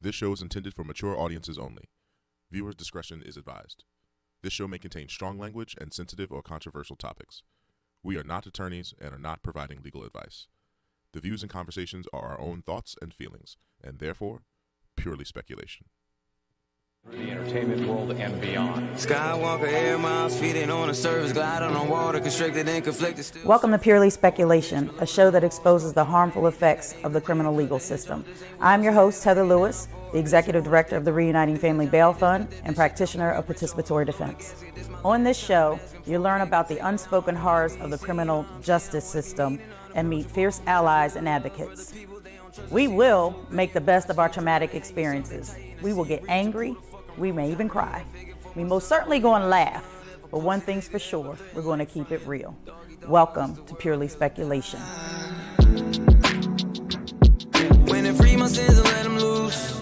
This show is intended for mature audiences only. Viewers' discretion is advised. This show may contain strong language and sensitive or controversial topics. We are not attorneys and are not providing legal advice. The views and conversations are our own thoughts and feelings, and therefore, purely speculation. The entertainment world and beyond. Skywalker air miles, feeding on a surface, gliding on water, constricted and conflicted. Welcome to Purely Speculation, a show that exposes the harmful effects of the criminal legal system. I'm your host, Heather Lewis, the Executive Director of the Reuniting Family Bail Fund and practitioner of participatory defense. On this show, you'll learn about the unspoken horrors of the criminal justice system and meet fierce allies and advocates. We will make the best of our traumatic experiences. We will get angry. We may even cry. We most certainly going to laugh, but one thing's for sure, we're going to keep it real. Welcome to Purely Speculation. When they free my sins and let them loose,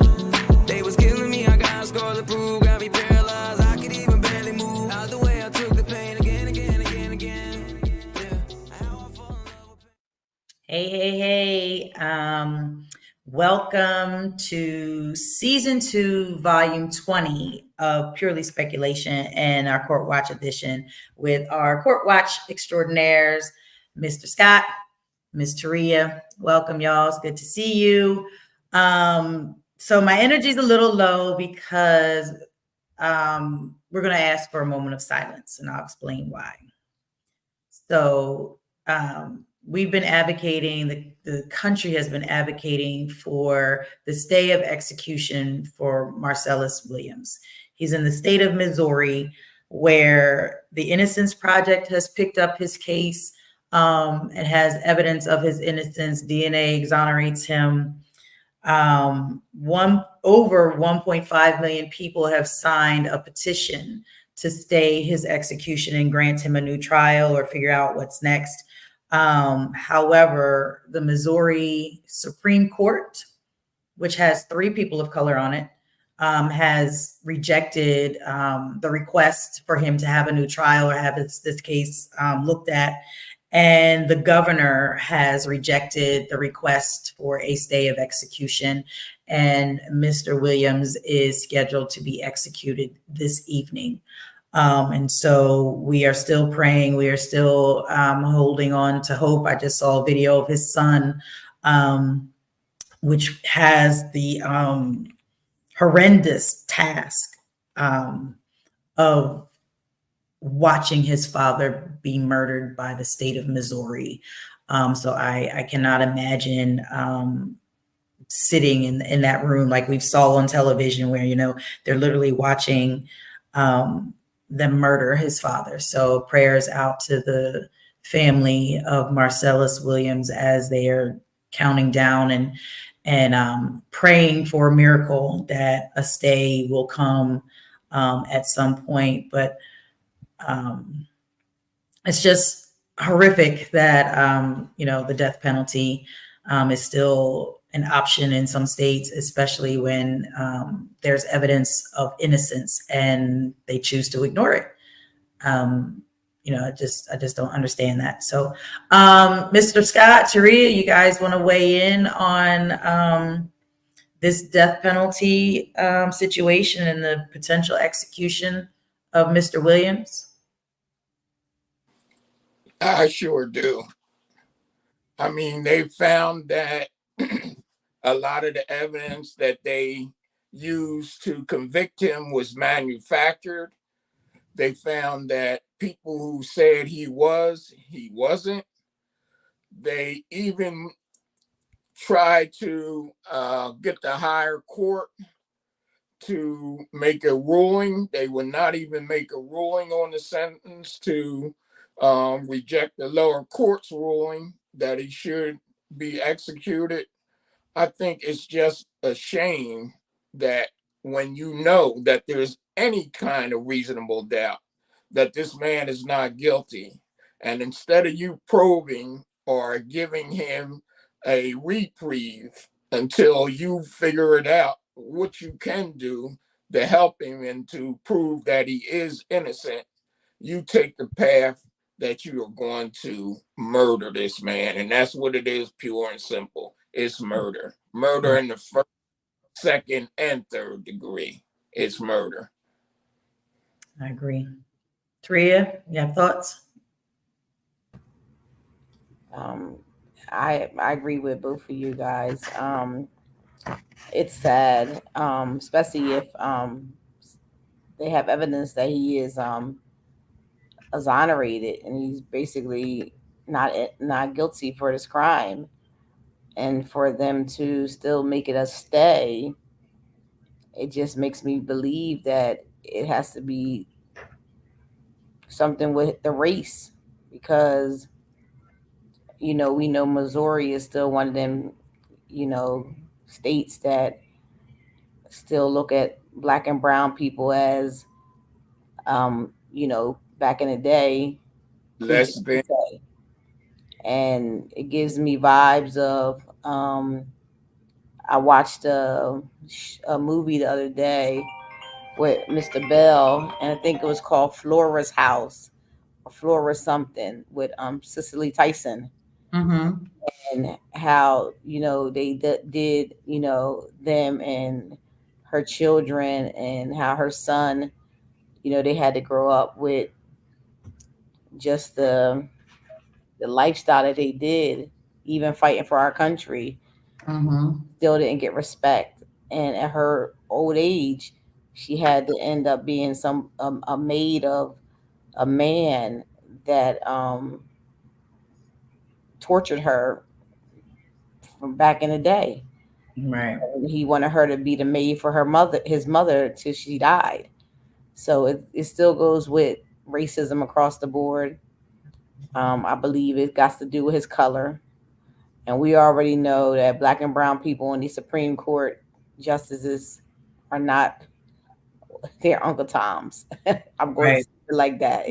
they was killing me, I got a scar to prove, got me paralyzed, I could even barely move. Out the way I took the pain again. Hey. Welcome to Season 2, Volume 20 of Purely Speculation and our Court Watch edition with our Court Watch extraordinaires, Mr. Scott, Ms. Taria. Welcome, y'all. It's good to see you. So my energy's a little low because we're going to ask for a moment of silence, and I'll explain why. So we've been advocating, the country has been advocating for the stay of execution for Marcellus Williams. He's in the state of Missouri, where the Innocence Project has picked up his case and has evidence of his innocence. DNA exonerates him. Over 1.5 million people have signed a petition to stay his execution and grant him a new trial or figure out what's next. However, the Missouri Supreme Court, which has 3 people of color on it, has rejected the request for him to have a new trial or have this case looked at. And the governor has rejected the request for a stay of execution. And Mr. Williams is scheduled to be executed this evening. And so we are still praying. We are still holding on to hope. I just saw a video of his son, which has the horrendous task of watching his father be murdered by the state of Missouri. So I cannot imagine sitting in that room like we saw on television where, they're literally watching them murder his father. So prayers out to the family of Marcellus Williams as they are counting down and praying for a miracle that a stay will come at some point. But it's just horrific that, the death penalty is still an option in some states, especially when there's evidence of innocence and they choose to ignore it. I just don't understand that. So, Mr. Scott, Taria, you guys want to weigh in on this death penalty situation and the potential execution of Mr. Williams? I sure do. I mean, they found that a lot of the evidence that they used to convict him was manufactured. They found that people who said he wasn't. They even tried to get the higher court to make a ruling. They would not even make a ruling on the sentence to reject the lower court's ruling that he should be executed. I think it's just a shame that when you know that there's any kind of reasonable doubt that this man is not guilty, and instead of you probing or giving him a reprieve until you figure it out what you can do to help him and to prove that he is innocent, you take the path that you are going to murder this man. And that's what it is, pure and simple. It's murder. Murder in the first second and third degree. It's murder. I agree. Tria, you have thoughts? I agree with both of you guys. It's sad, especially if they have evidence that he is exonerated and he's basically not guilty for this crime, and for them to still make it a stay, it just makes me believe that it has to be something with the race, because we know Missouri is still one of them states that still look at black and brown people as back in the day, Less than. and it gives me vibes of I watched a movie the other day with Mr. Bell, and I think it was called Flora's House or Flora something, with Cicely Tyson. Mm-hmm. And how they did them and her children, and how her son, they had to grow up with just the lifestyle that they did, even fighting for our country. Mm-hmm. Still didn't get respect, and at her old age, she had to end up being a maid of a man that tortured her from back in the day. Right. He wanted her to be the maid for his mother, till she died. So it still goes with racism across the board. I believe it got to do with his color. And we already know that black and brown people in the Supreme Court justices are not their Uncle Toms. I'm going to say it like that.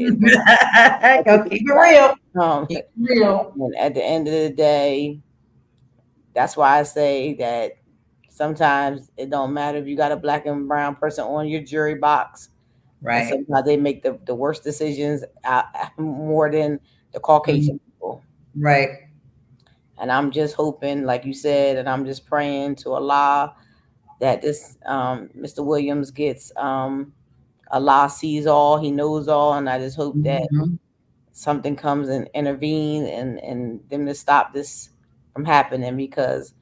Go keep it real. Keep it real. And at the end of the day, that's why I say that sometimes it don't matter if you got a black and brown person on your jury box. Right. And sometimes they make the worst decisions more than the Caucasian people. Right. And I'm just hoping, like you said, and I'm just praying to Allah that this Mr. Williams gets Allah sees all, he knows all, and I just hope that something comes and intervene and them to stop this from happening, because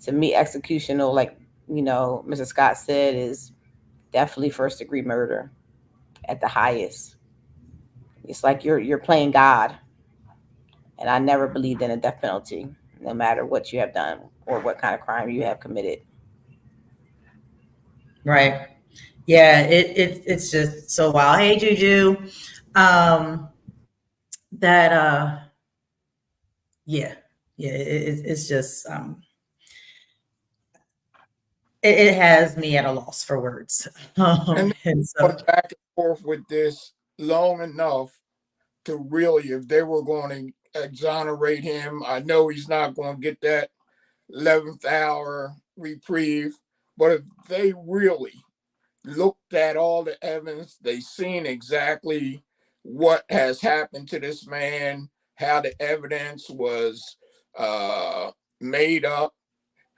to me, executional, like Mr. Scott said, is definitely first degree murder at the highest. It's like you're playing God, and I never believed in a death penalty, no matter what you have done or what kind of crime you have committed. Right. Yeah, it's just so wild. Hey, Juju. It's just it has me at a loss for words. And so back and forth with this long enough to really, if they were going to exonerate him, I know he's not going to get that 11th hour reprieve, but if they really looked at all the evidence, they seen exactly what has happened to this man, how the evidence was made up,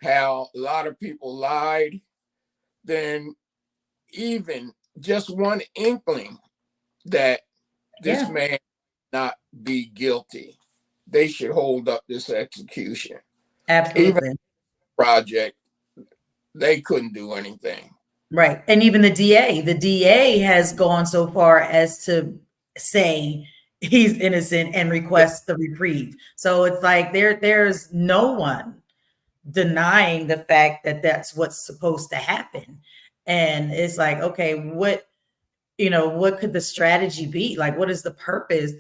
how a lot of people lied, then even just one inkling that this man not be guilty, they should hold up this execution. Absolutely. Even project, they couldn't do anything. Right. And even the DA has gone so far as to say he's innocent and request the reprieve. So it's like there's no one denying the fact that that's what's supposed to happen. And it's like, okay, what could the strategy be? Like, what is the purpose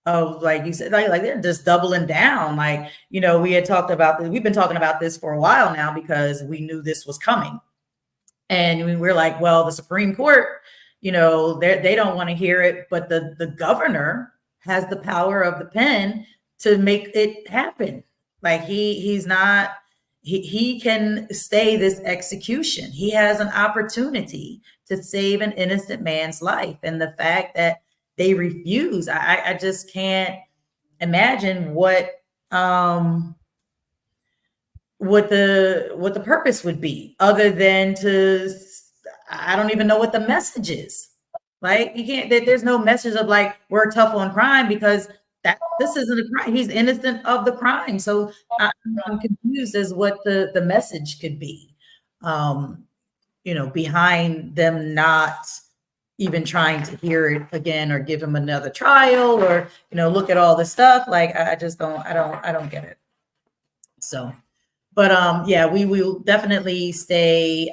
of, like you said, like they're just doubling down. Like, we had talked about this. We've been talking about this for a while now because we knew this was coming. And we're like, well, the Supreme Court, they don't want to hear it, but the governor has the power of the pen to make it happen. Like he can stay this execution. He has an opportunity to save an innocent man's life. And the fact that they refuse, I just can't imagine what what the purpose would be, other than to, I don't even know what the message is. Like, you can't, there's no message of like, we're tough on crime, because this isn't a crime. He's innocent of the crime. So I'm confused as what the message could be, behind them not even trying to hear it again, or give him another trial, or, look at all this stuff. Like, I just I don't get it. So, but yeah, we will definitely stay,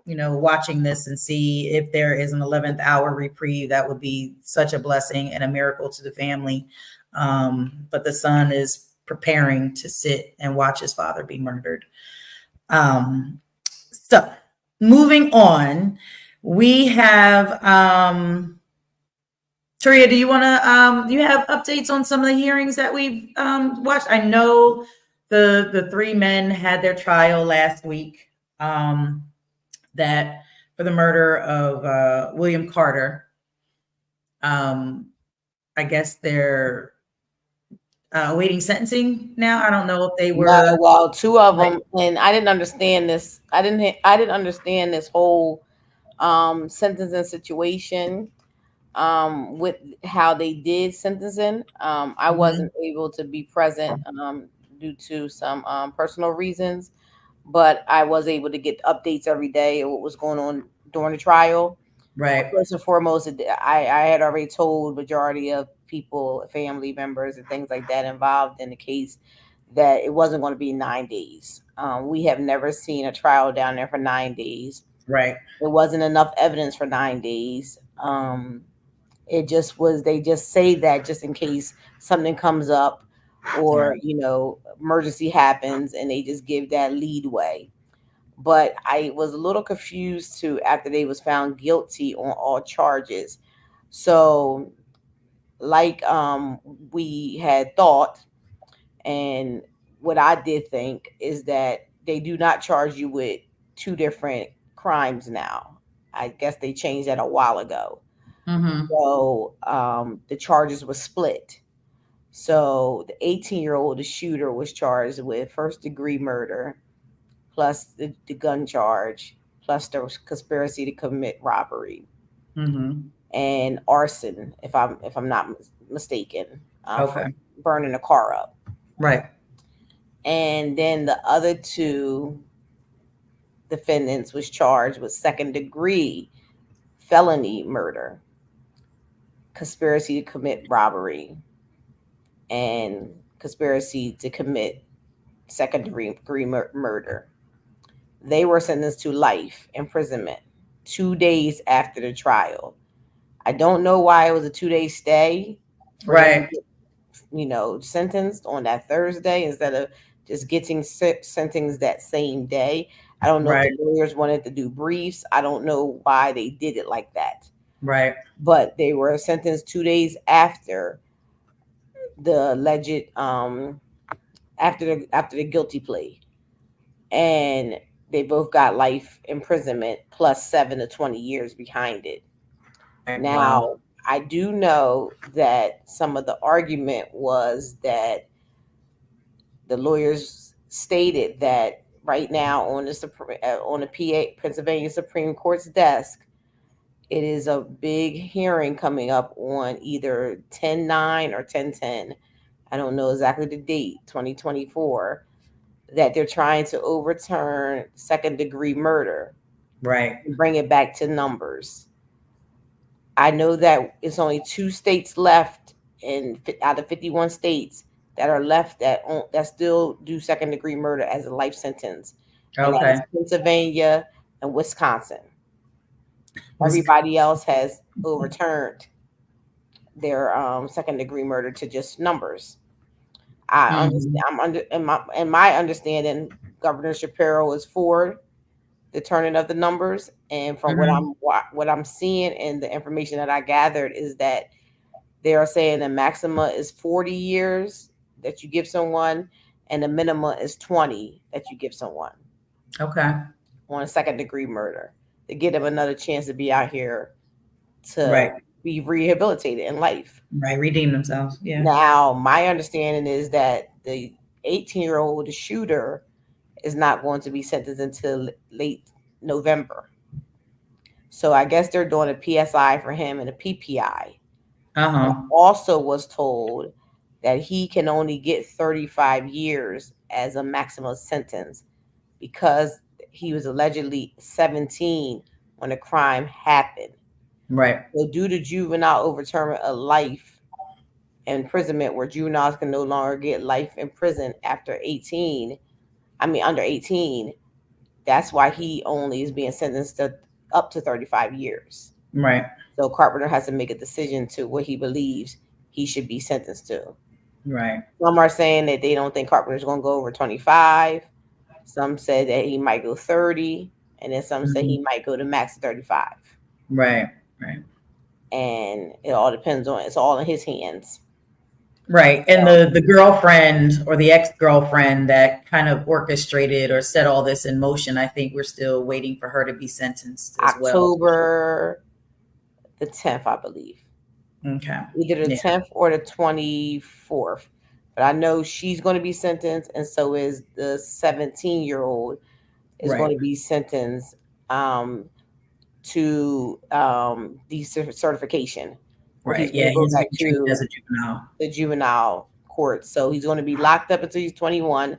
watching this and see if there is an 11th hour reprieve. That would be such a blessing and a miracle to the family. But the son is preparing to sit and watch his father be murdered. So moving on, we have, Taria, do you want to, do you have updates on some of the hearings that we've watched? I know the three men had their trial last week, that for the murder of William Carter. I guess they're awaiting sentencing now. I don't know if they were. No, well, two of them, and I didn't understand this. I didn't understand this whole sentencing situation with how they did sentencing. I wasn't able to be present due to some personal reasons, but I was able to get updates every day of what was going on during the trial. Right. First and foremost, I had already told majority of people, family members, and things like that involved in the case that it wasn't going to be 9 days. We have never seen a trial down there for 9 days. Right. There wasn't enough evidence for 9 days. It just was, they just say that just in case something comes up, or, emergency happens, and they just give that leadway. But I was a little confused too after they was found guilty on all charges. So like we had thought, and what I did think is that they do not charge you with two different crimes now. I guess they changed that a while ago. So the charges were split. So the 18-year-old, the shooter, was charged with first-degree murder, plus the gun charge, plus the conspiracy to commit robbery, and arson, if I'm not mistaken, for burning a car up. Right. And then the other two defendants was charged with second-degree felony murder, conspiracy to commit robbery, and conspiracy to commit second-degree murder. They were sentenced to life imprisonment 2 days after the trial. I don't know why it was a 2-day stay. Right. Sentenced on that Thursday instead of just getting sentenced that same day. I don't know if the lawyers wanted to do briefs. I don't know why they did it like that. Right. But they were sentenced 2 days after the alleged after the guilty plea, and they both got life imprisonment plus 7 to 20 years behind it. Now, I do know that some of the argument was that the lawyers stated that right now on the PA Pennsylvania Supreme Court's desk, it is a big hearing coming up on either 10/9 or 10/10. I don't know exactly the date, 2024, that they're trying to overturn second-degree murder. Right. And bring it back to numbers. I know that it's only 2 states left out of 51 states that are left that still do second-degree murder as a life sentence. And that is Pennsylvania and Wisconsin. Everybody else has overturned their second-degree murder to just numbers. I understand. In my understanding, Governor Shapiro is for the turning of the numbers, and from what I'm seeing and the information that I gathered is that they are saying the maxima is 40 years that you give someone, and the minimum is 20 that you give someone. Okay. On a second-degree murder, to give them another chance to be out here to be rehabilitated in life. Right, redeem themselves. Yeah. Now, my understanding is that the 18-year-old shooter is not going to be sentenced until late November. So I guess they're doing a PSI for him and a PPI. I also was told that he can only get 35 years as a maximum sentence because he was allegedly 17 when the crime happened. Right. So due to juvenile overturn a life imprisonment where juveniles can no longer get life in prison after under 18, that's why he only is being sentenced to up to 35 years. Right. So Carpenter has to make a decision to what he believes he should be sentenced to. Right. Some are saying that they don't think Carpenter's going to go over 25. Some said that he might go 30. And then some say he might go to max 35. Right. Right. And it all depends on, it's all in his hands. Right. And the girlfriend or the ex-girlfriend that kind of orchestrated or set all this in motion, I think we're still waiting for her to be sentenced as well. October the 10th, I believe. Okay. Either the 10th or the 24th. But I know she's going to be sentenced, and so is the 17-year-old is going to be sentenced to decertification. Right. He's going to go back to as a juvenile. The juvenile court. So he's going to be locked up until he's 21.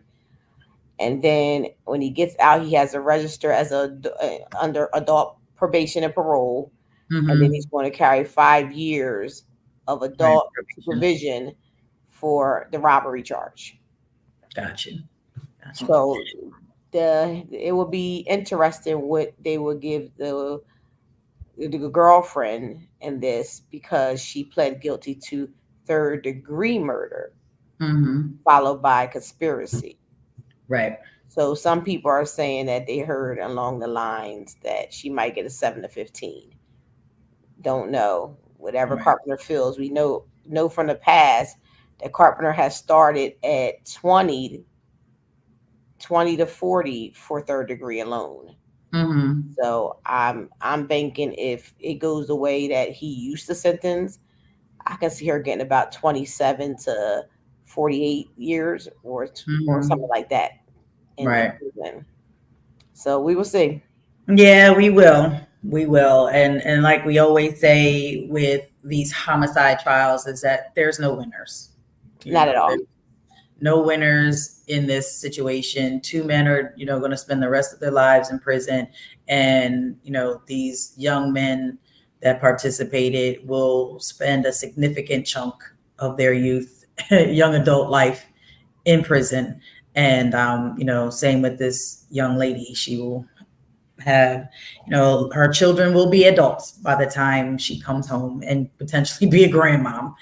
And then when he gets out, he has to register as under adult probation and parole. And then he's going to carry 5 years of adult supervision for the robbery charge. Gotcha. So it will be interesting what they will give the girlfriend in this, because she pled guilty to 3rd-degree murder, followed by conspiracy. Right. So some people are saying that they heard along the lines that she might get a 7 to 15. Don't know. Whatever Carpenter feels, we know from the past that Carpenter has started at 20 to 40 for 3rd degree alone. So I'm thinking if it goes the way that he used to sentence, I can see her getting about 27 to 48 years or something like that. So we will see. Yeah, we will. We will. And like we always say with these homicide trials is that there's no winners. Not at all. No winners in this situation. 2 men are, going to spend the rest of their lives in prison. And, these young men that participated will spend a significant chunk of their youth, young adult life in prison. And, same with this young lady. She will have, her children will be adults by the time she comes home and potentially be a grandmom.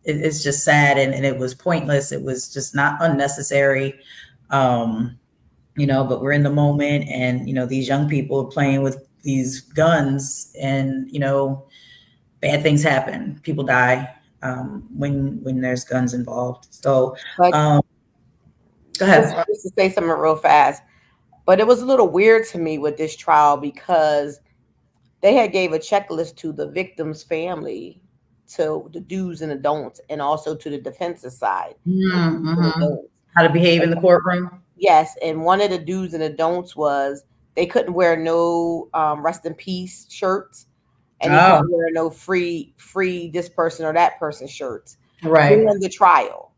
It's just sad, and it was pointless. It was just not unnecessary, but we're in the moment, and, these young people are playing with these guns, and, bad things happen. People die when there's guns involved. So go ahead. Just to say something real fast, but it was a little weird to me with this trial because they had gave a checklist to the victim's family, to the do's and the don'ts, and also to the defense's side. How to behave in the courtroom. Yes, and one of the do's and the don'ts was they couldn't wear no rest in peace shirts, and they couldn't wear no free this person or that person shirts during the trial.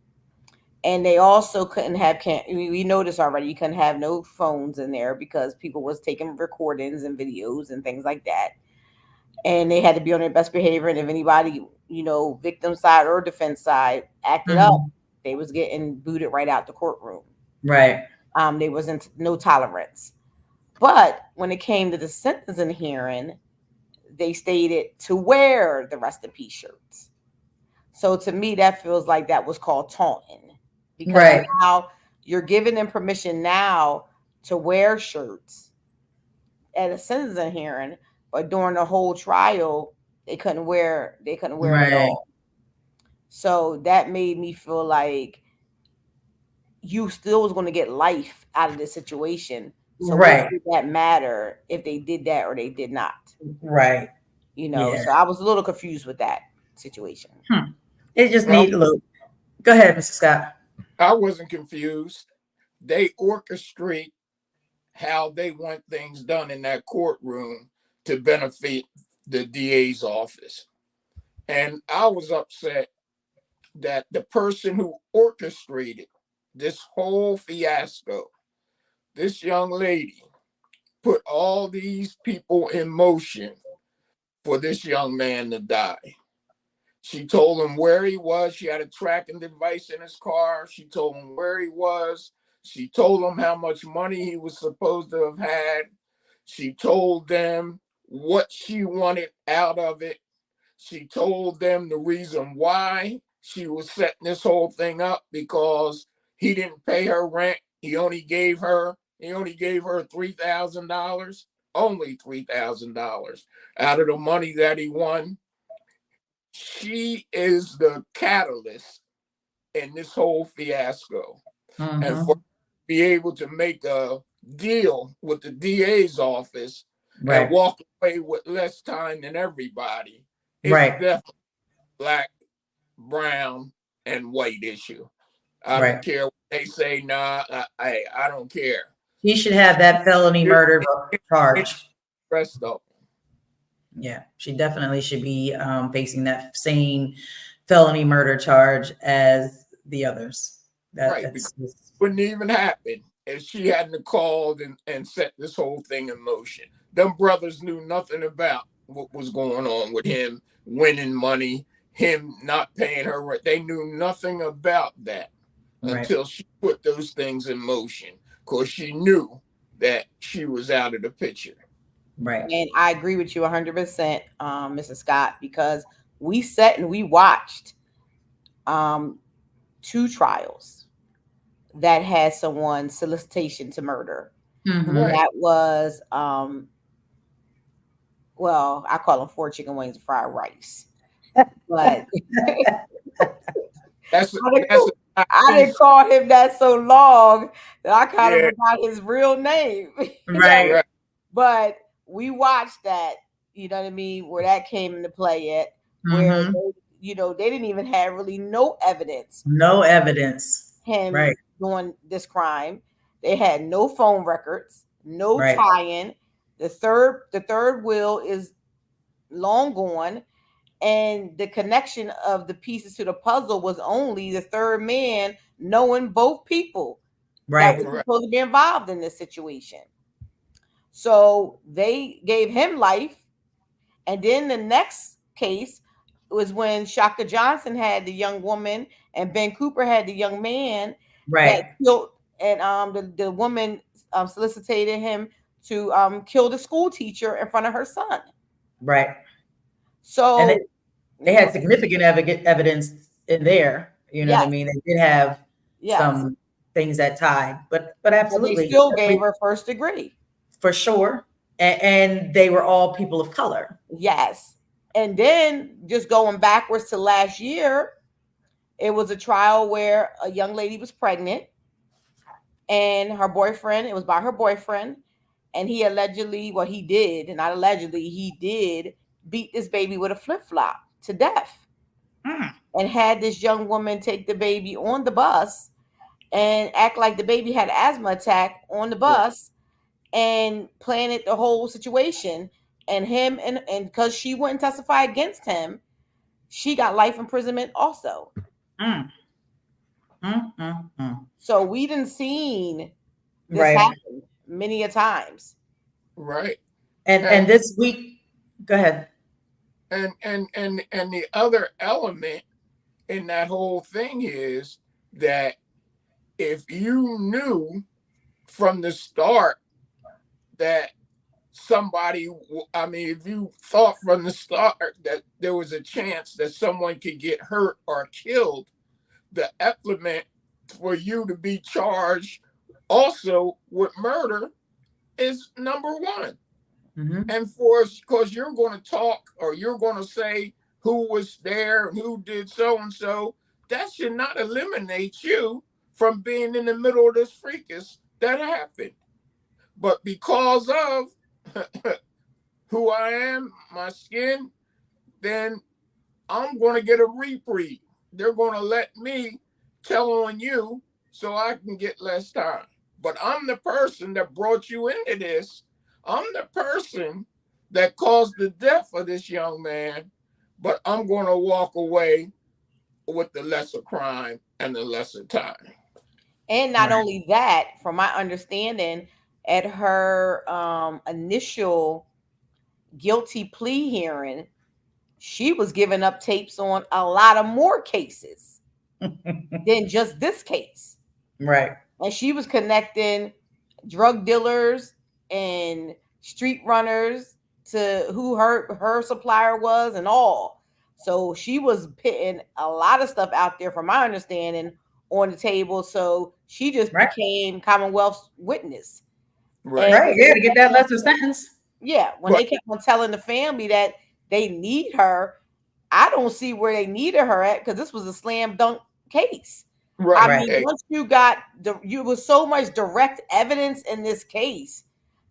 And they also couldn't have we know this already. You couldn't have no phones in there because people was taking recordings and videos and things like that. And they had to be on their best behavior. And if anybody, victim side or defense side acted up, they was getting booted right out the courtroom. Right. There wasn't no tolerance. But when it came to the sentencing hearing, they stated to wear the rest in peace shirts. So to me, that feels like that was called taunting. Because now you're giving them permission now to wear shirts at a sentencing hearing, but during the whole trial, they couldn't wear it at all. So that made me feel like you still was going to get life out of this situation. So what did that matter if they did that or they did not? Right. So I was a little confused with that situation. It just needs a little. Go ahead, Mr. Scott. I wasn't confused. they orchestrate how they want things done in that courtroom to benefit the DA's office. And I was upset that the person who orchestrated this whole fiasco, this young lady, put all these people in motion for this young man to die. She told him where he was. She had a tracking device in his car. She told him where he was. She told him how much money he was supposed to have had. She told them what she wanted out of it. She told them the reason why she was setting this whole thing up, because he didn't pay her rent. He only gave her $3,000, only $3,000 out of the money that he won. She is the catalyst in this whole fiasco. And for be able to make a deal with the DA's office and walk away with less time than everybody, it's definitely black, brown, and white issue. I don't care what they say. Nah, I don't care. He should have that felony murder charge. Rest of them. Yeah, she definitely should be facing that same felony murder charge as the others. Wouldn't even happen if she hadn't called and set this whole thing in motion. Them brothers knew nothing about what was going on with him winning money, him not paying her rent. They knew nothing about that until she put those things in motion, because she knew that she was out of the picture. Right. And I agree with you 100%, Mrs. Scott, because we sat and we watched 2 trials that had someone solicitation to murder. And that was, well, I call them 4 chicken wings and fried rice. But I didn't call him that so long that I kind of forgot his real name. Right. But we watched that, you know what I mean, where that came into play at, where they, they didn't even have really no evidence. No evidence. Him doing this crime. They had no phone records, no tie-in. The third will is long gone, and the connection of the pieces to the puzzle was only the third man knowing both people that were supposed to be involved in this situation. So they gave him life. And then the next case was when Shaka Johnson had the young woman and Ben Cooper had the young man that killed, and the woman solicited him to kill the school teacher in front of her son. Right. So and they had significant evidence in there. You know what I mean? They did have some things that tied, but absolutely. But they still gave her first degree. For sure. And they were all people of color. Yes. And then just going backwards to last year, it was a trial where a young lady was pregnant and her boyfriend, it was by her boyfriend, and he allegedly, well, he did, and not allegedly, he did beat this baby with a flip-flop to death and had this young woman take the baby on the bus and act like the baby had asthma attack on the bus and planted the whole situation. And him, and because she wouldn't testify against him, she got life imprisonment also. So we done seen this happen many a times. Right. And this week, go ahead. And the other element in that whole thing is that if you knew from the start that somebody, I mean, if you thought from the start that there was a chance that someone could get hurt or killed, the element for you to be charged also with murder is number one. And because you're going to talk or you're going to say who was there and who did so-and-so, that should not eliminate you from being in the middle of this fracas that happened. But because of who I am, my skin, then I'm going to get a reprieve. They're going to let me tell on you so I can get less time. But I'm the person that brought you into this. I'm the person that caused the death of this young man, but I'm going to walk away with the lesser crime and the lesser time. And not only that, from my understanding, at her initial guilty plea hearing, she was giving up tapes on a lot of more cases than just this case. Right. And she was connecting drug dealers and street runners to who her supplier was and all. So she was putting a lot of stuff out there, from my understanding, on the table. So she just became Commonwealth's witness. Right. Right. Yeah, to get that lesser sentence. Yeah. When they kept on telling the family that they need her, I don't see where they needed her at, because this was a slam dunk case. Right. I mean, once you got you was so much direct evidence in this case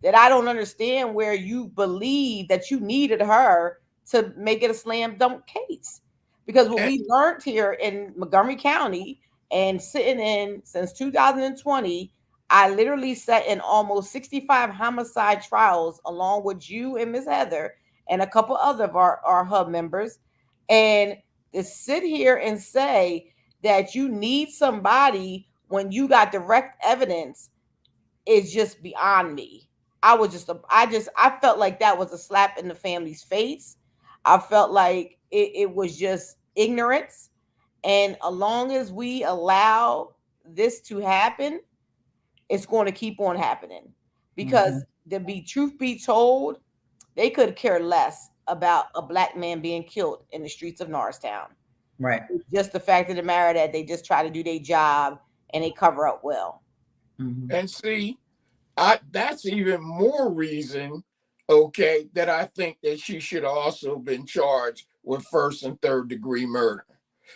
that I don't understand where you believe that you needed her to make it a slam dunk case. Because what we learned here in Montgomery County and sitting in since 2020, I literally sat in almost 65 homicide trials along with you and Miss Heather and a couple other of our hub members. And to sit here and say that you need somebody when you got direct evidence is just beyond me. I felt like that was a slap in the family's face. I felt like it was just ignorance. And as long as we allow this to happen, it's going to keep on happening. Because truth be told, they could care less about a black man being killed in the streets of Norristown. Right. Just the fact of the matter that they just try to do their job and they cover up well. And see, that's even more reason, okay, that I think that she should also been charged with first and third degree murder.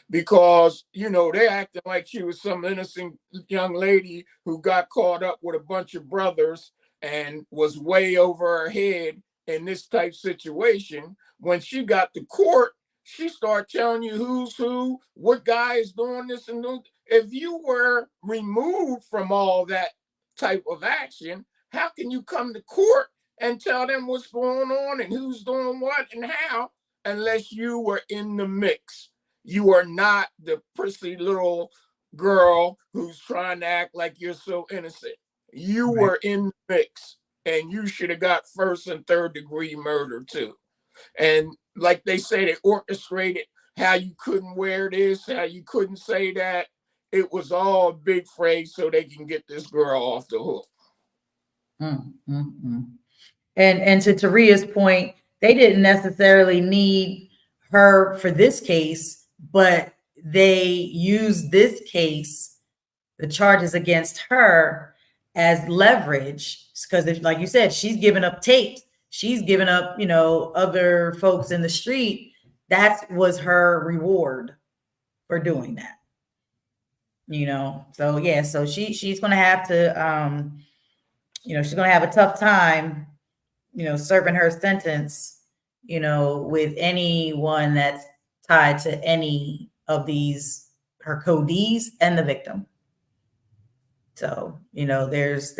Because, you know, they acting like she was some innocent young lady who got caught up with a bunch of brothers and was way over her head in this type situation. When she got to court, she started telling you who's who, what guy is doing this and doing. If you were removed from all that type of action, how can you come to court and tell them what's going on and who's doing what and how, unless you were in the mix? You are not the prissy little girl who's trying to act like you're so innocent. You were in the mix, and you should have got first and third degree murder too. And like they say, they orchestrated how you couldn't wear this, how you couldn't say that. It was all a big phrase so they can get this girl off the hook. And to Taria's point, they didn't necessarily need her for this case, but they used this case, the charges against her, as leverage, because like you said, she's giving up tapes. She's giving up, you know, other folks in the street. That was her reward for doing that. You know, so yeah, so she's gonna have to you know, she's gonna have a tough time, you know, serving her sentence, you know, with anyone that's tied to any of these, her codees and the victim. So, you know, there's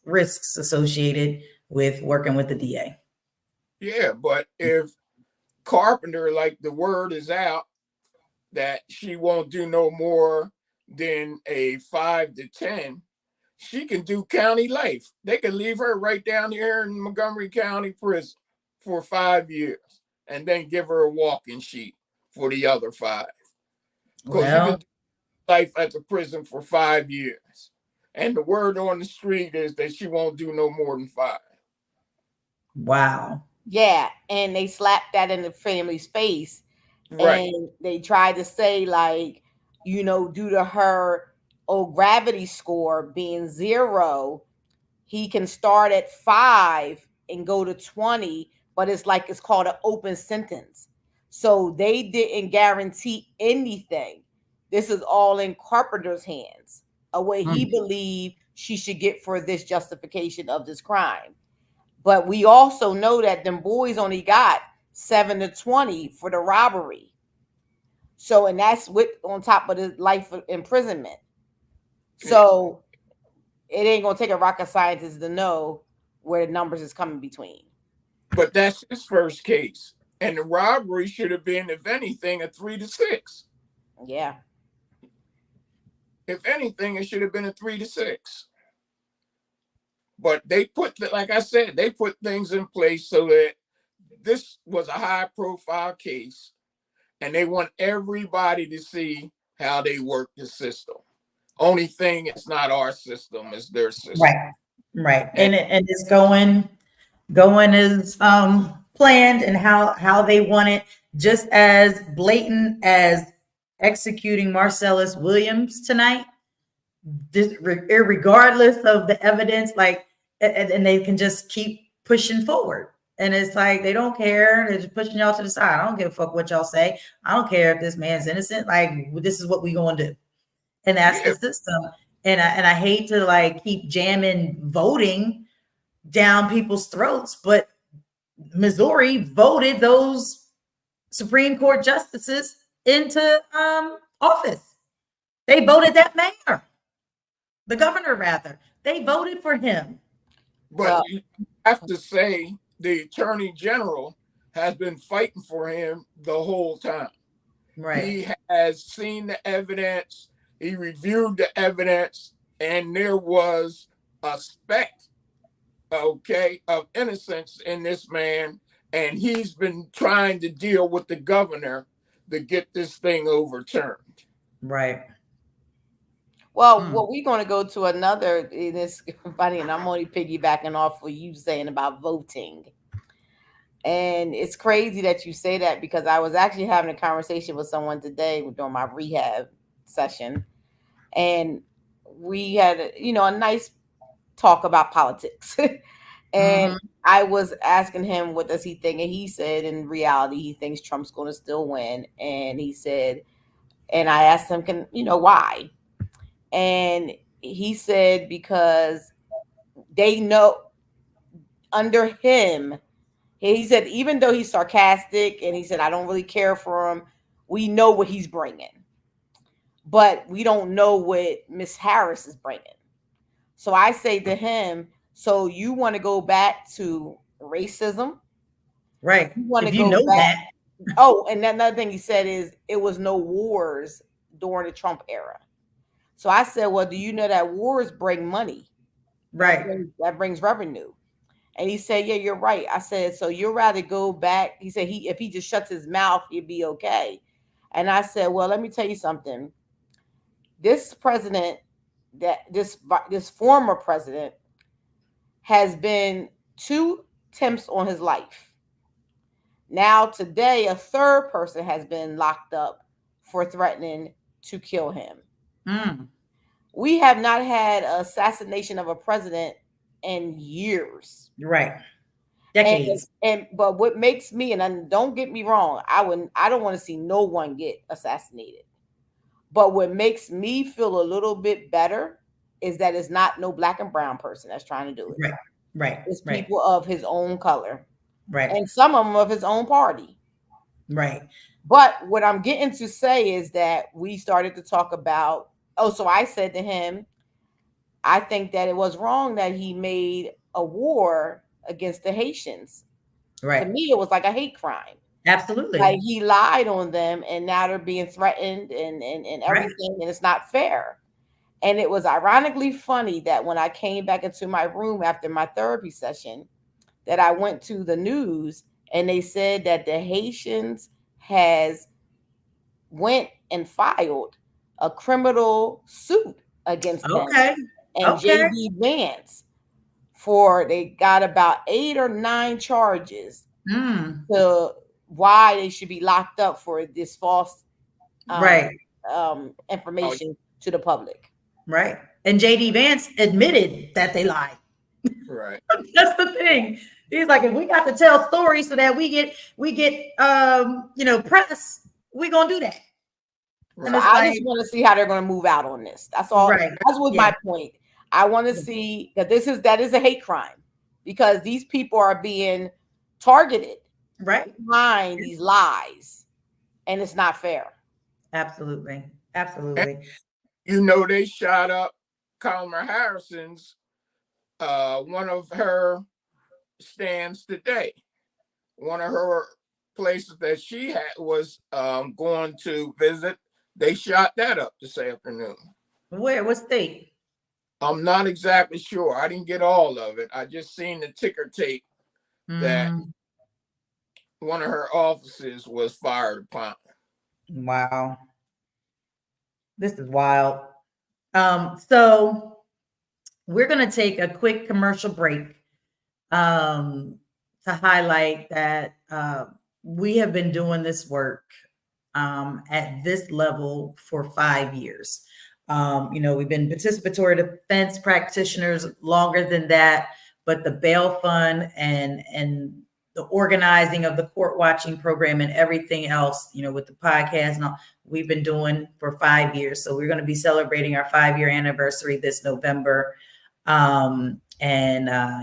risks associated with working with the DA. Yeah, but if Carpenter, like the word is out that she won't do no more than a 5 to 10, she can do county life. They can leave her right down here in Montgomery County Prison for 5 years and then give her a walking sheet for the other 5. Because you can do life at the prison for 5 years. And the word on the street is that she won't do no more than 5. Wow. Yeah, and they slapped that in the family's face. Right. And they tried to say, like, you know, due to her gravity score being 0, he can start at 5 and go to 20, but it's like it's called an open sentence. So they didn't guarantee anything. This is all in Carpenter's hands, of what he believed she should get for this justification of this crime. But we also know that them boys only got 7 to 20 for the robbery. So, and that's with on top of the life of imprisonment. So it ain't gonna take a rocket scientist to know where the numbers is coming between. But that's his first case. And the robbery should have been, if anything, a 3 to 6. Yeah. If anything, it should have been a 3 to 6. But they put, like I said, they put things in place so that this was a high profile case, and they want everybody to see how they work the system. Only thing, it's not our system, it's their system. Right. And it's going as planned and how they want it, just as blatant as executing Marcellus Williams tonight, regardless of the evidence, like, and they can just keep pushing forward. And it's like, they don't care. They're just pushing y'all to the side. I don't give a fuck what y'all say. I don't care if this man's innocent. Like, this is what we going to do. And that's the system. And I hate to like keep jamming voting down people's throats, but Missouri voted those Supreme Court justices into office. They voted that mayor, the governor rather. They voted for him. But you have to say the attorney general has been fighting for him the whole time. Right. He has seen the evidence. He reviewed the evidence, and there was a speck, of innocence in this man. And he's been trying to deal with the governor to get this thing overturned. Right. Well, we're going to go to another, this funny, and I'm only piggybacking off what you saying about voting. And it's crazy that you say that, because I was actually having a conversation with someone today during my rehab session. And we had, a nice talk about politics. And I was asking him, what does he think? And he said, in reality, he thinks Trump's going to still win. And he said, and I asked him, why? And he said, because they know under him, he said, even though he's sarcastic, and he said, I don't really care for him, we know what he's bringing. But we don't know what Miss Harris is bringing. So I say to him, so you want to go back to racism? Right. You want to go back? That. Oh, and another thing he said is, it was no wars during the Trump era. So I said, well, do you know that wars bring money? Right. That brings revenue. And he said, yeah, you're right. I said, so you'd rather go back. He said, if he just shuts his mouth, he'd be okay. And I said, well, let me tell you something. This president, this former president, has been 2 attempts on his life. Now today, a third person has been locked up for threatening to kill him. We have not had an assassination of a president in years. Right. Decades. But what makes me, and don't get me wrong, I don't want to see no one get assassinated. But what makes me feel a little bit better is that it's not no black and brown person that's trying to do it. Right. It's people of his own color. Right. And some of them of his own party. Right. But what I'm getting to say is that we started to talk about, so I said to him, I think that it was wrong that he made a war against the Haitians. Right. To me, it was like a hate crime. Absolutely. Like he lied on them, and now they're being threatened and everything, and it's not fair. And it was ironically funny that when I came back into my room after my therapy session, that I went to the news and they said that the Haitians went and filed a criminal suit against them and J.D. Vance they got about 8 or 9 charges to why they should be locked up for this false information to the public. Right. And J.D. Vance admitted that they lied. Right. That's the thing. He's like, if we got to tell stories so that we get press, we're gonna do that. Right. So I just want to see how they're gonna move out on this. That's all. Right. That's what my point. I want to see that that is a hate crime, because these people are being targeted behind these lies, and it's not fair. Absolutely. And, they shot up Kamala Harris's one of her stands today. One of her places that she was going to visit, they shot that up this afternoon. Where? What state? I'm not exactly sure. I didn't get all of it. I just seen the ticker tape that one of her offices was fired upon. Wow. This is wild. So we're going to take a quick commercial break to highlight that we have been doing this work at this level for 5 years. We've been participatory defense practitioners longer than that, but the bail fund and the organizing of the court watching program and everything else, with the podcast and all, we've been doing for 5 years. So we're going to be celebrating our 5-year anniversary this November. And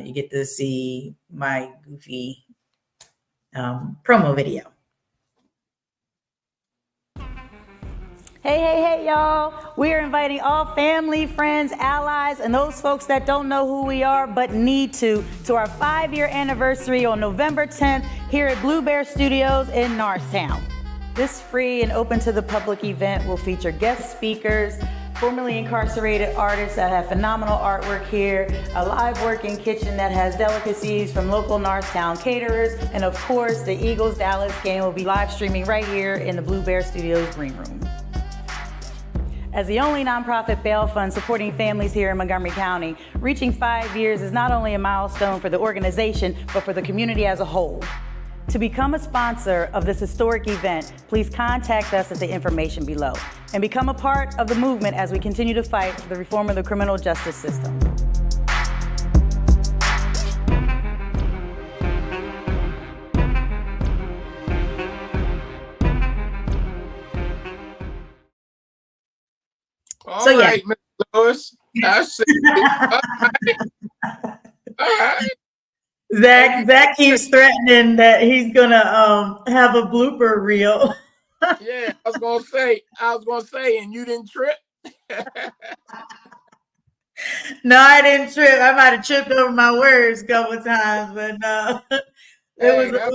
you get to see my goofy promo video. Hey, y'all. We are inviting all family, friends, allies, and those folks that don't know who we are but need to our 5-year anniversary on November 10th here at Blue Bear Studios in Norristown. This free and open to the public event will feature guest speakers, formerly incarcerated artists that have phenomenal artwork here, a live working kitchen that has delicacies from local Norristown caterers, and of course, the Eagles-Dallas game will be live streaming right here in the Blue Bear Studios green room. As the only nonprofit bail fund supporting families here in Montgomery County, reaching 5 years is not only a milestone for the organization, but for the community as a whole. To become a sponsor of this historic event, please contact us at the information below and become a part of the movement as we continue to fight for the reform of the criminal justice system. All right, Mr. Lewis. I see. All right. Zach keeps threatening that he's gonna have a blooper reel. Yeah, I was gonna say, and you didn't trip. No, I didn't trip. I might have tripped over my words a couple of times, but no. It was a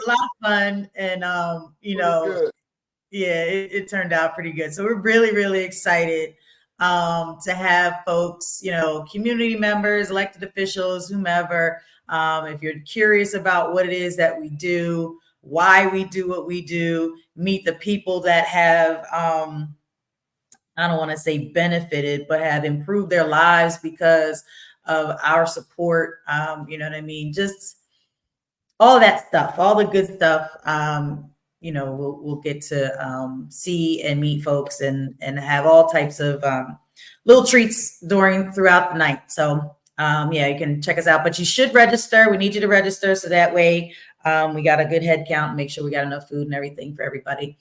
lot of fun, and yeah, it turned out pretty good. So we're really, really excited to have folks, community members, elected officials, whomever. If you're curious about what it is that we do, why we do what we do, meet the people that have, I don't want to say benefited, but have improved their lives because of our support. You know what I mean? Just all that stuff, all the good stuff. We'll get to see and meet folks and have all types of little treats throughout the night. So you can check us out, but you should register. We need you to register so that way we got a good head count and make sure we got enough food and everything for everybody.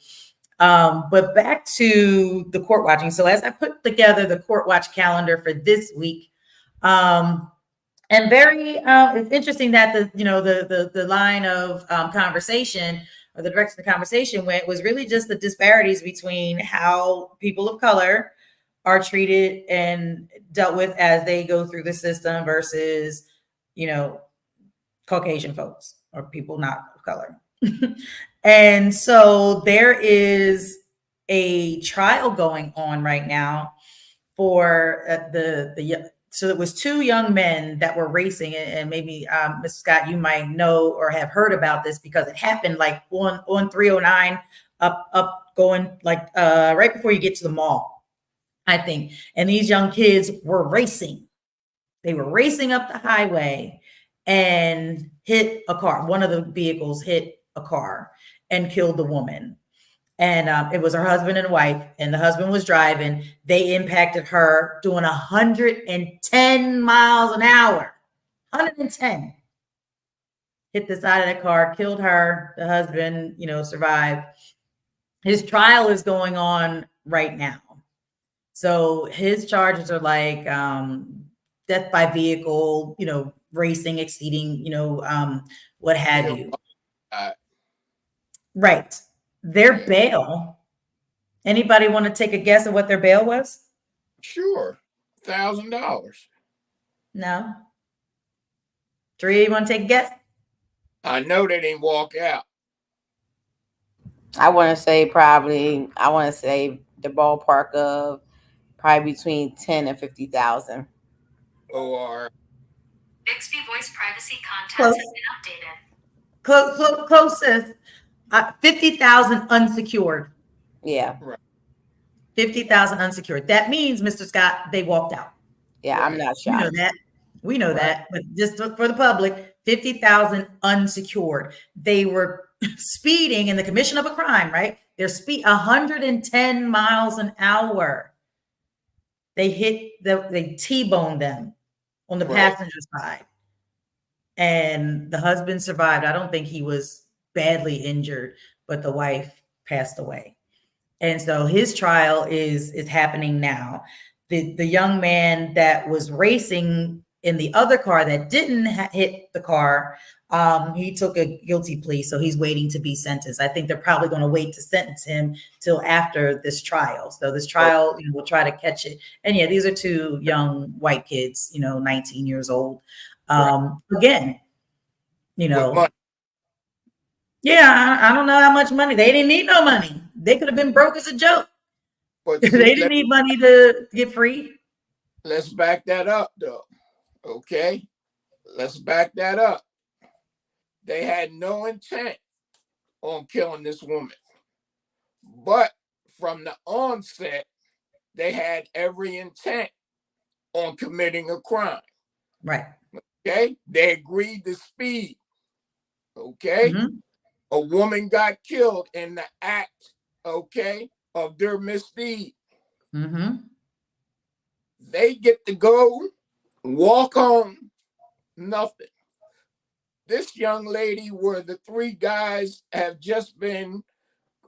But back to the court watching. So as I put together the court watch calendar for this week, and it's interesting that the line of conversation, or the direction the conversation went, was really just the disparities between how people of color are treated and dealt with as they go through the system versus, Caucasian folks or people not of color. And so there is a trial going on right now for so it was 2 young men that were racing, and maybe Mr. Scott, you might know or have heard about this because it happened like on 309 up going like right before you get to the mall, I think. And these young kids were racing. They were racing up the highway and hit a car. One of the vehicles hit a car and killed the woman. And it was her husband and wife, and the husband was driving. They impacted her doing 110 miles an hour. 110. Hit the side of the car, killed her. The husband, survived. His trial is going on right now. So his charges are like death by vehicle, racing, exceeding, what have you. Right. Their bail. Anybody want to take a guess at what their bail was? Sure. $1,000. No. Three, you want to take a guess? I know they didn't walk out. I want to say the ballpark of probably between 10 and 50,000. Or Bixby voice privacy contacts Close. has been updated. Closest. 50,000 unsecured. Yeah. right. 50,000 unsecured. That means, Mr. Scott, they walked out. Yeah, Right. I'm not You know shocked. that. We know Right. that. But just for the public, 50,000 unsecured. They were speeding in the commission of a crime, right? They're 110 miles an hour. They T-boned them on the Right. passenger side. And the husband survived. I don't think he was badly injured, but the wife passed away. And so his trial is happening now. The young man that was racing in the other car that didn't hit the car, he took a guilty plea, so he's waiting to be sentenced. I think they're probably going to wait to sentence him till after this trial. So this trial, we'll try to catch it. And yeah, these are two young white kids, 19 years old. Again, With money. yeah, I don't know how much money. They didn't need no money. They could have been broke as a joke. But They see, didn't need money to get free. let's back that up, though. Okay? Let's back that up. They had no intent on killing this woman. But from the onset, they had every intent on committing a crime. Right. Okay? They agreed to speed. Okay? Mm-hmm. A woman got killed in the act, okay, of their misdeed. Mm-hmm. They get to go, walk home, nothing. This young lady, where the three guys have just been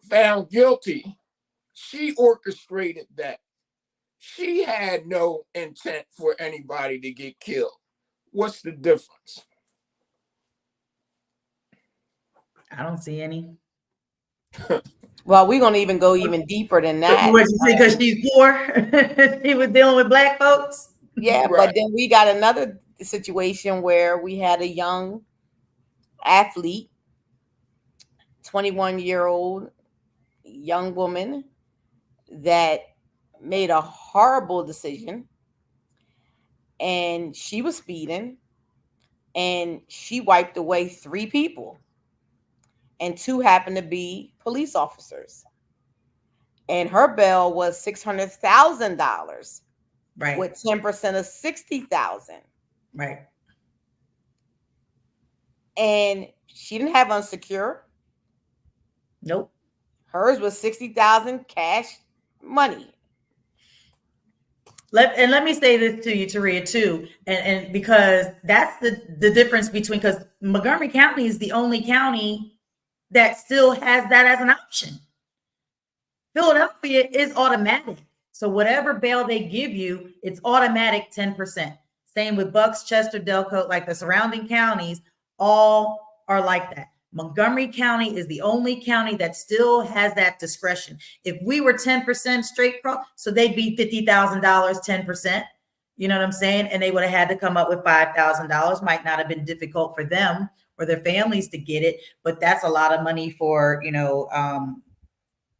found guilty, she orchestrated that. She had no intent for anybody to get killed. What's the difference? I don't see any. Well, we're going to even go even deeper than that. What you say? Because she's poor. She was dealing with black folks. Yeah, Right. but then we got another situation where we had a young athlete, 21-year-old young woman that made a horrible decision, and she was speeding, and she wiped away 3 people, and 2 happened to be police officers, and her bail was $600,000 Right. with 10% of 60,000. Right. And she didn't have unsecure. Nope. Hers was 60,000 cash money. Let me say this to you, Taria, too, and because that's the difference between, because Montgomery County is the only county that still has that as an option. Philadelphia is automatic. So whatever bail they give you, it's automatic 10%. Same with Bucks, Chester, Delco, like the surrounding counties, all are like that. Montgomery County is the only county that still has that discretion. If we were 10% straight cross, so they'd be $50,000, 10%. You know what I'm saying? And they would have had to come up with $5,000. Might not have been difficult for them or their families to get it, but that's a lot of money for,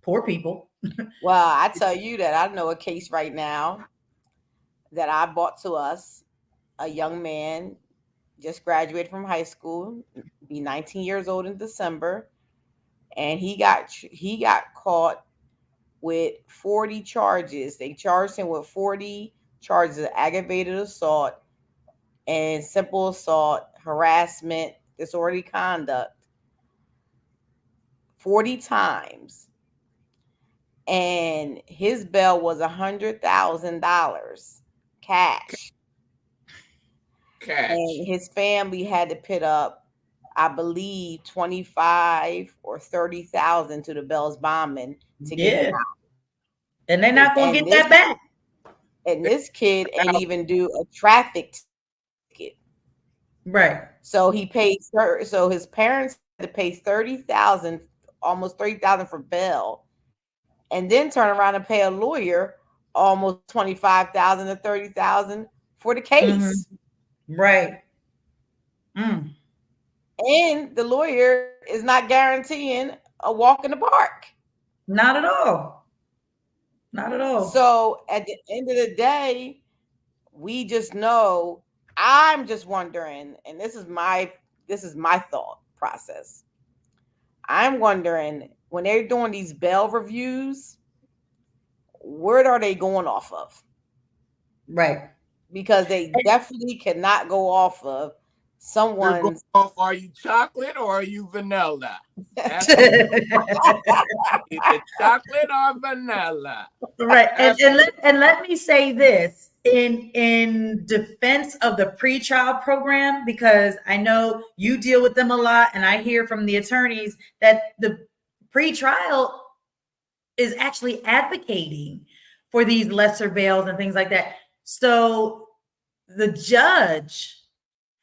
poor people. Well, I tell you that I know a case right now that I bought to us. A young man just graduated from high school, be 19 years old in December, and he got caught with 40 charges. They charged him with 40 charges of aggravated assault and simple assault, harassment, disorderly conduct, 40 times. And his bail was $100,000 cash. And his family had to put up, I believe, 25 or 30,000 to the Bell's bombing to get him out. And they're not going to get that back. And this kid ain't even do a traffic ticket. Right. So he paid. So his parents had to pay 30,000, almost 30,000 for bail, and then turn around and pay a lawyer almost 25,000 to 30,000 for the case. Right. And the lawyer is not guaranteeing a walk in the park. Not at all. Not at all. So at the end of the day, we just know, I'm just wondering, and this is my thought process. I'm wondering, when they're doing these bail reviews, where are they going off of? Right. Because they definitely cannot go off of someone's. Are you chocolate or are you vanilla? Is it chocolate or vanilla? Right. And let me say this in defense of the pretrial program, because I know you deal with them a lot, and I hear from the attorneys that the pretrial is actually advocating for these lesser bails and things like that. So the judge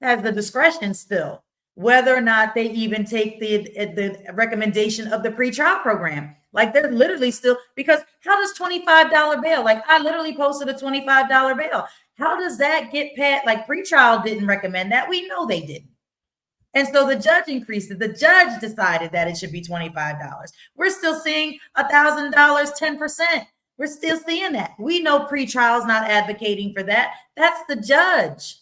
has the discretion still whether or not they even take the recommendation of the pretrial program. Like, they're literally still, because how does $25 bail? Like, I literally posted a $25 bail. How does that get passed? Like, pretrial didn't recommend that. We know they didn't. And so the judge increased it. The judge decided that it should be $25. We're still seeing $1,000, 10%. We're still seeing that. We know pretrial is not advocating for that. That's the judge.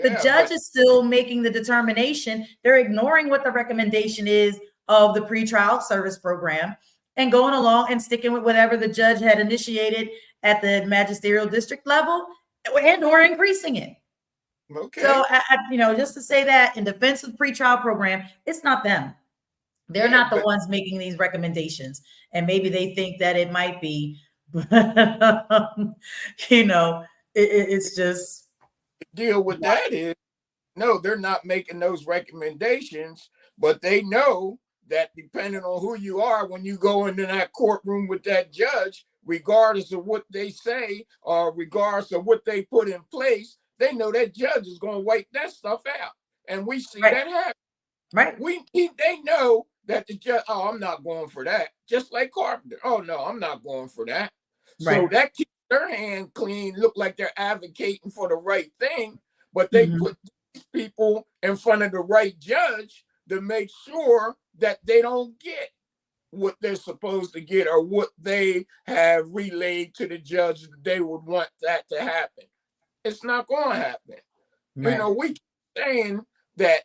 The judge is still making the determination. They're ignoring what the recommendation is of the pretrial service program and going along and sticking with whatever the judge had initiated at the magisterial district level, and or increasing it. Okay. So, just to say that in defense of the pretrial program, it's not them. They're not the ones making these recommendations. And maybe they think that it might be, it's just. Deal with that is, no, they're not making those recommendations, but they know that depending on who you are, when you go into that courtroom with that judge, regardless of what they say or regardless of what they put in place, they know that judge is going to wipe that stuff out. And we see that happen. Right. They know that the judge, oh, I'm not going for that. Just like Carpenter. Oh, no, I'm not going for that. Right. So that keeps their hand clean, look like they're advocating for the right thing, but they put these people in front of the right judge to make sure that they don't get what they're supposed to get or what they have relayed to the judge that they would want that to happen. It's not going to happen. Right. We keep saying that,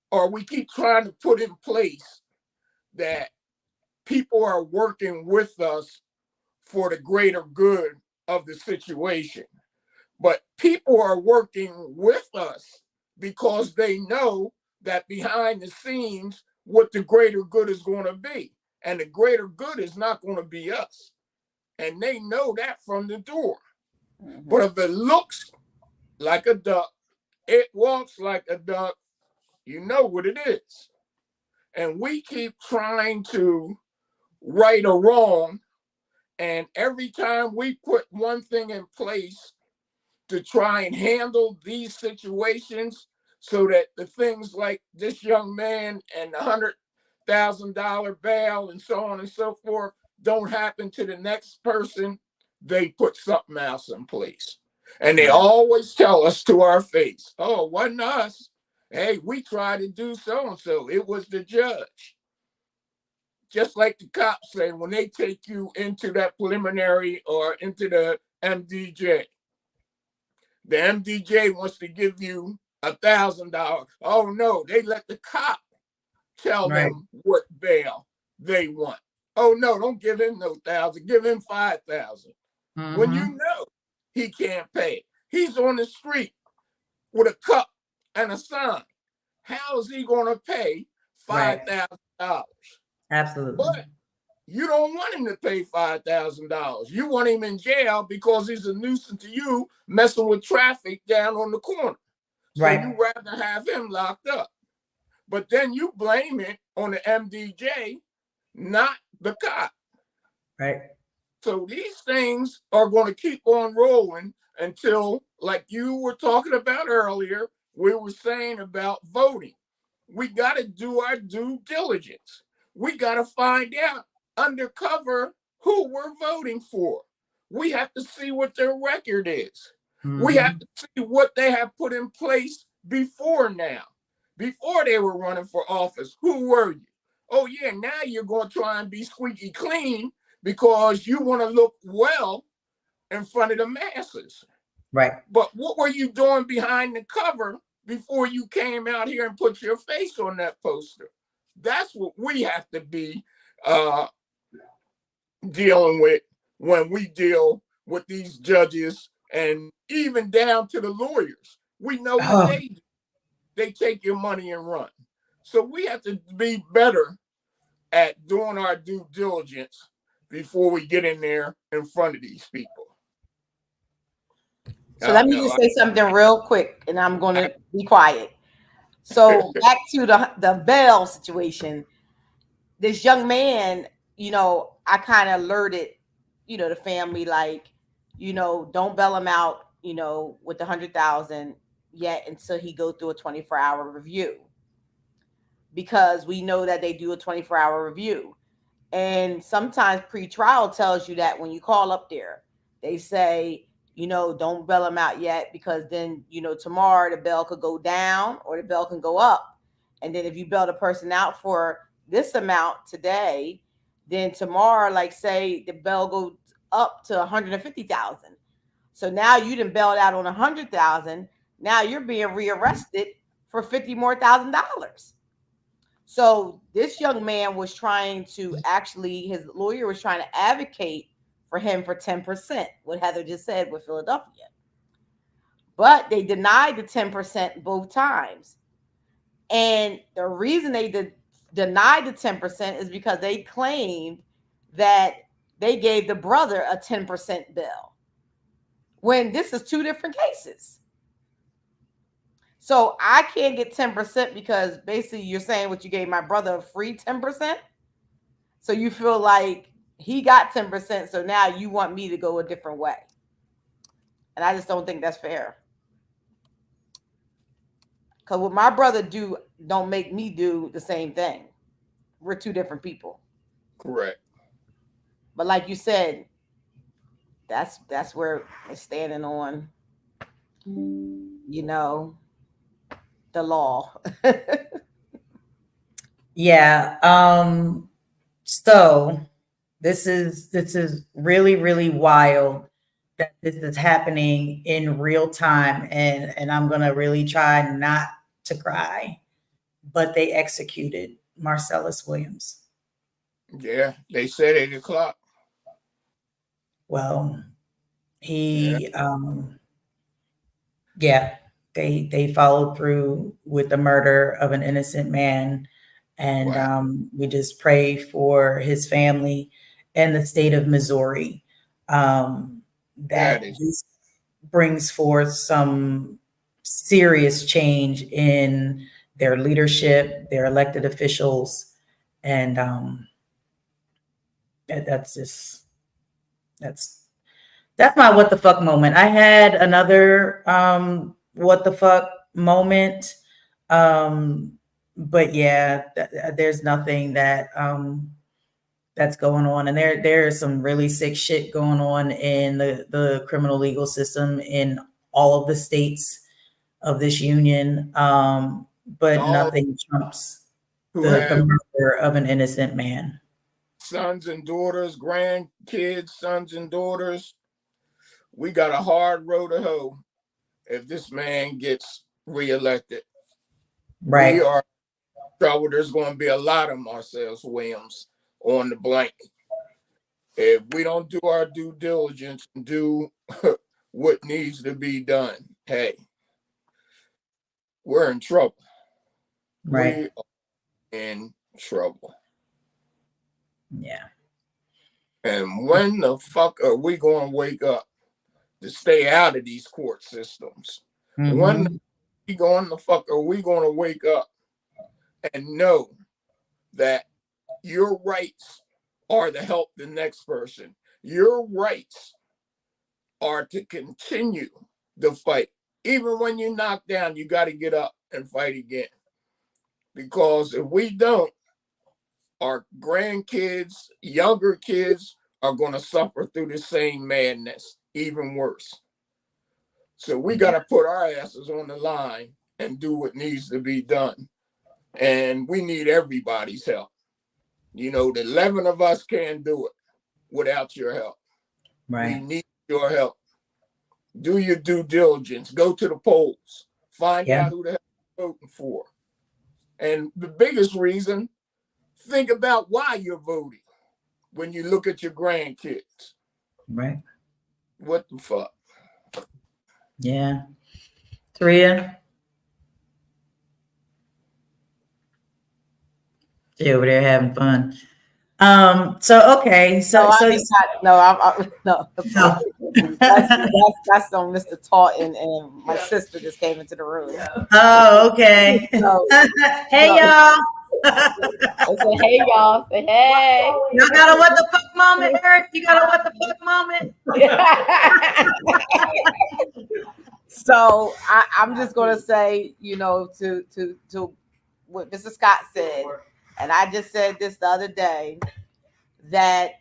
or we keep trying to put in place that people are working with us for the greater good of the situation. But people are working with us because they know that behind the scenes, what the greater good is going to be. And the greater good is not going to be us. And they know that from the door. But if it looks like a duck, it walks like a duck, you know what it is. And we keep trying to right or wrong. And every time we put one thing in place to try and handle these situations so that the things like this young man and the $100,000 bail and so on and so forth don't happen to the next person, they put something else in place. And they always tell us to our face, oh, it wasn't us. Hey, we tried to do so-and-so. It was the judge. Just like the cops say when they take you into that preliminary or into the MDJ. The MDJ wants to give you $1,000. Oh, no, they let the cop tell them what bail they want. Oh, no, don't give him no $1,000. Give him $5,000. When you know he can't pay. He's on the street with a cup and a sign. How is he going to pay $5,000? Absolutely. But you don't want him to pay $5,000. You want him in jail because he's a nuisance to you, messing with traffic down on the corner. So you rather have him locked up. But then you blame it on the MDJ, not the cop. Right. So these things are going to keep on rolling until, like you were talking about earlier, we were saying about voting. We got to do our due diligence. We got to find out undercover who we're voting for. We have to see what their record is. Mm-hmm. We have to see what they have put in place before now. Before they were running for office, who were you? Oh, yeah, now you're going to try and be squeaky clean because you want to look well in front of the masses. Right. But what were you doing behind the cover before you came out here and put your face on that poster? That's what we have to be dealing with when we deal with these judges and even down to the lawyers. We know what they do. They take your money and run. So we have to be better at doing our due diligence before we get in there in front of these people. So let me just say something real quick, and I'm going to be quiet. So back to the bail situation. This young man, I kind of alerted, the family, like, don't bail him out, with the 100,000 yet until he go through a 24-hour review, because we know that they do a 24-hour review. And sometimes pre-trial tells you that when you call up there, they say, don't bail him out yet, because then, tomorrow the bail could go down or the bail can go up. And then if you bail the person out for this amount today, then tomorrow, like say the bail goes up to 150,000. So now you done bailed out on 100,000. Now you're being rearrested for $50,000 more. So this young man was trying to his lawyer was trying to advocate for him for 10%, what Heather just said with Philadelphia. But they denied the 10% both times. And the reason they denied the 10% is because they claimed that they gave the brother a 10% bill, when this is two different cases. So I can't get 10% because basically you're saying what you gave my brother a free 10%. So you feel like he got 10%. So now you want me to go a different way. And I just don't think that's fair. Because what my brother do don't make me do the same thing. We're two different people. Correct. But like you said, that's where we're standing on, the law. Yeah. So this is really, really wild that this is happening in real time. And I'm gonna really try not to cry, but they executed Marcellus Williams. Yeah, they said 8 o'clock. Well, they followed through with the murder of an innocent man. And Wow. We just pray for his family and the state of Missouri, that this brings forth some serious change in their leadership, their elected officials. And that's my what the fuck moment. I had another what the fuck moment. But yeah, there's nothing that that's going on. And there's some really sick shit going on in the criminal legal system in all of the states of this union. But nothing trumps the murder of an innocent man. Sons and daughters, grandkids, sons and daughters. We got a hard road to hoe if this man gets reelected. Right. We are in trouble. There's going to be a lot of Marcellus Williams on the blank. If we don't do our due diligence and do what needs to be done, hey, we're in trouble. Right. We are in trouble. Yeah. And when the fuck are we going to wake up to stay out of these court systems? Mm-hmm. When the fuck are we going to wake up and know that your rights are to help the next person? Your rights are to continue the fight. Even when you're knocked down, you got to get up and fight again. Because if we don't, our grandkids, younger kids are going to suffer through the same madness, even worse. So we got to put our asses on the line and do what needs to be done. And we need everybody's help. You know, the 11 of us can't do it without your help. Right. We need your help. Do your due diligence. Go to the polls. Find out who the hell you're voting for. And the biggest reason, think about why you're voting when you look at your grandkids. Right. What the fuck? Yeah. Taria? She over there having fun. So okay, so No. That's on Mr. Taunton, and my sister just came into the room. Oh, okay. So, hey y'all. Say hey y'all. Say hey. You got a what the fuck moment, Eric? You got a what the fuck moment? So I'm just gonna say, you know, to what Mr. Scott said, and I just said this the other day, that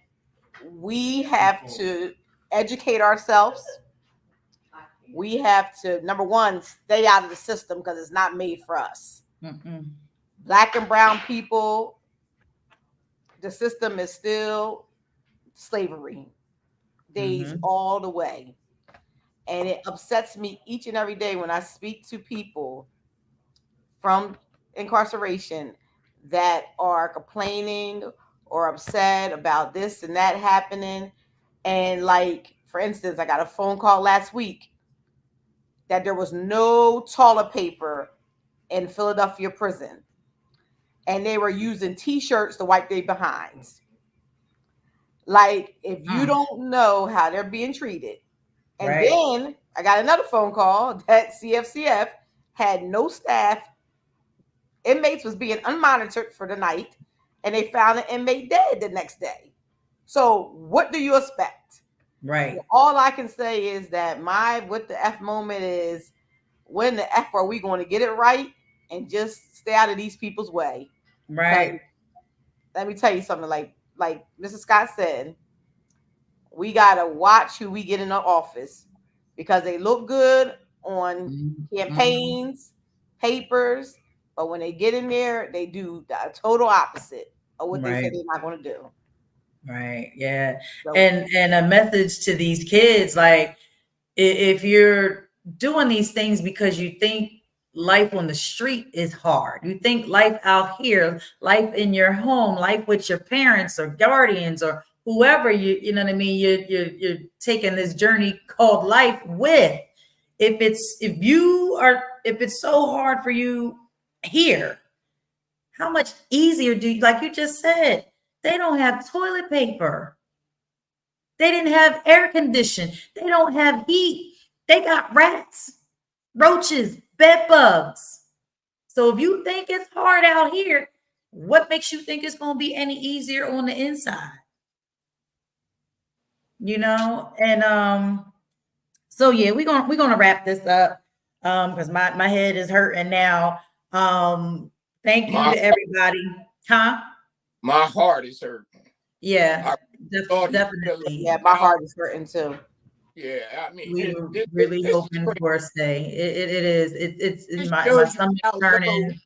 we have to educate ourselves. We have to, number one, stay out of the system because it's not made for us. Black and brown people, the system is still slavery days all the way. And it upsets me each and every day when I speak to people from incarceration that are complaining or upset about this and that happening. And like, for instance, I got a phone call last week that there was no toilet paper in Philadelphia prison. And they were using t-shirts to wipe their behinds. Like, if you don't know how they're being treated. And then I got another phone call that CFCF had no staff. Inmates was being unmonitored for the night, and they found an inmate dead the next day. So what do you expect? Right. So all I can say is that my what the F moment is, when the F are we going to get it right and just stay out of these people's way? Right. Let me tell you something. Like Mr. Scott said, we gotta watch who we get in the office because they look good on campaigns, papers, but when they get in there, they do the total opposite of what they said they're not going to do. Right. Yeah. So, And a message to these kids, like, if you're doing these things because you think life on the street is hard, you think life out here, life in your home, life with your parents or guardians or whoever you know what I mean, you're taking this journey called life with. If it's so hard for you here, how much easier do you, like you just said, they don't have toilet paper. They didn't have air conditioning. They don't have heat. They got rats, roaches, bed bugs. So if you think it's hard out here, what makes you think it's going to be any easier on the inside? You know, and so yeah, we're gonna wrap this up because my head is hurting now. Thank you to everybody. Huh? My heart is hurting. Yeah, definitely. Yeah, my heart is hurting too. Yeah, I mean, we were really hoping for a stay. It is. It's my stomach turning.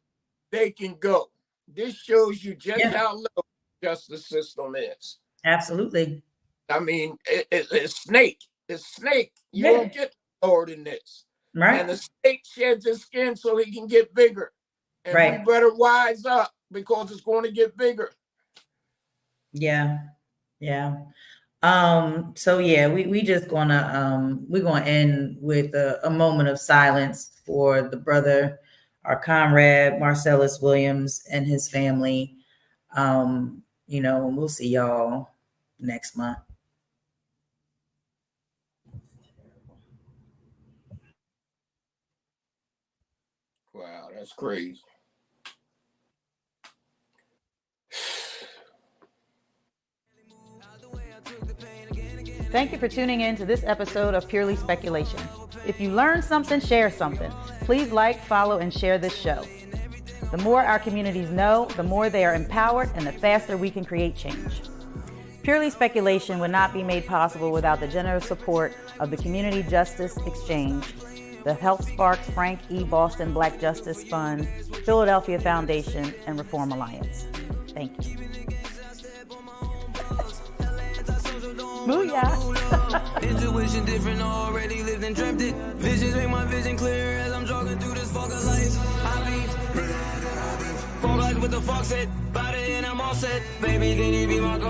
They can go. This shows you just how low justice system is. Absolutely. I mean, it's snake. It's snake. You won't get lower than this. Right. And the snake sheds his skin so he can get bigger. And we better wise up because it's going to get bigger. Yeah. Yeah. So yeah, we just gonna we're gonna end with a moment of silence for the brother, our comrade Marcellus Williams and his family. You know, we'll see y'all next month. Wow, that's crazy. Thank you for tuning in to this episode of Purely Speculation. If you learned something, share something. Please like, follow, and share this show. The more our communities know, the more they are empowered and the faster we can create change. Purely Speculation would not be made possible without the generous support of the Community Justice Exchange, the Health Sparks Frank E. Boston Black Justice Fund, Philadelphia Foundation, and Reform Alliance. Thank you. Booyah! Intuition different, already lived and dreamt it. Visions make my vision clear as I'm jogging through this fucking life. I beat, fuck like what the fuck said. Body and I'm all set. Baby, can you be my girl?